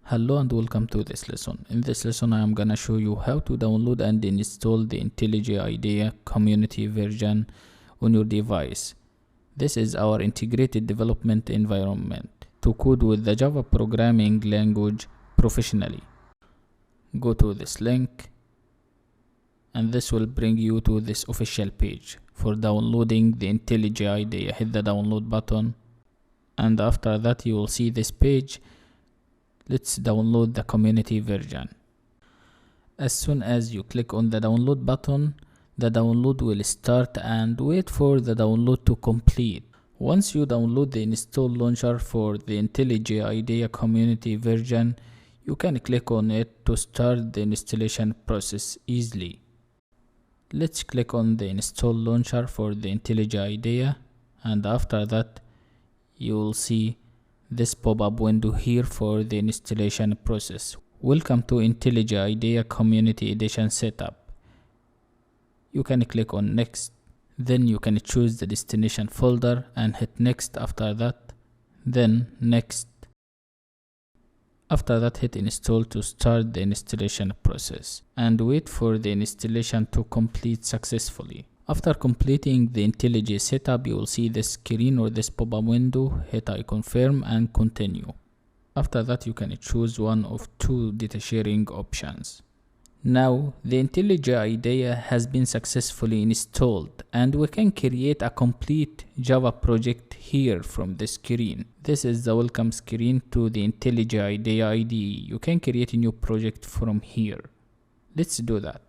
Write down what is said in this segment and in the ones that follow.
Hello and welcome to this lesson. In this lesson I am gonna show you how to download and install the IntelliJ IDE community version on your device. This is our integrated development environment to code with the Java programming language professionally. Go to this link and this will bring you to this official page for downloading the IntelliJ IDE. Hit the download button and after that you will see this page. Let's download the community version. As soon as you click on the download button, the download will start and wait for the download to complete. Once you download the install launcher for the IntelliJ IDE community version, you can click on it to start the installation process easily. Let's click on the install launcher for the IntelliJ IDE and after that you will see this pop-up window here for the installation process. Welcome to IntelliJ IDE Community Edition setup. You can click on next, then you can choose the destination folder and hit next after that, then next. After that hit install to start the installation process and wait for the installation to complete successfully. After completing the IntelliJ setup, you will see this screen or this pop-up window. Hit I confirm and continue. After that, you can choose one of two data sharing options. Now, the IntelliJ IDE has been successfully installed and we can create a complete Java project here from the screen. This is the welcome screen to the IntelliJ IDE IDE. You can create a new project from here. Let's do that.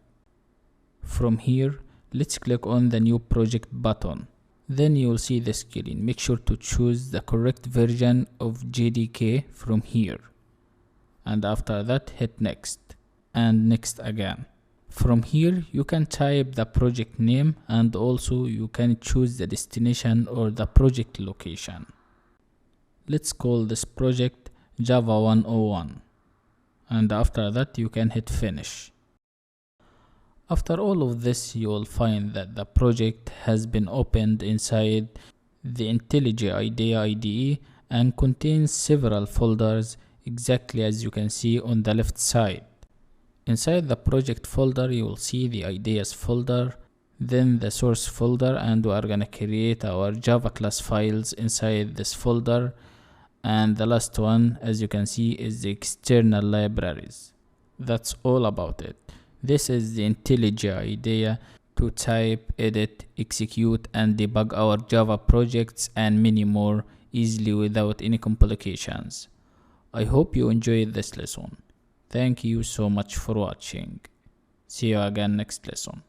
From here, let's click on the new project button. Then you will see the screen. Make sure to choose the correct version of JDK from here. And after that hit next and next again. From here you can type the project name and also you can choose the destination or the project location. Let's call this project Java 101 and after that you can hit finish. After all of this, you will find that the project has been opened inside the IntelliJ IDE IDE and contains several folders exactly as you can see on the left side. Inside the project folder, you will see the ideas folder, then the source folder, and we are gonna create our Java class files inside this folder. And the last one, as you can see, is the external libraries. That's all about it. This is the IntelliJ IDE to type, edit, execute and debug our Java projects and many more easily without any complications. I hope you enjoyed this lesson. Thank you so much for watching. See you again next lesson.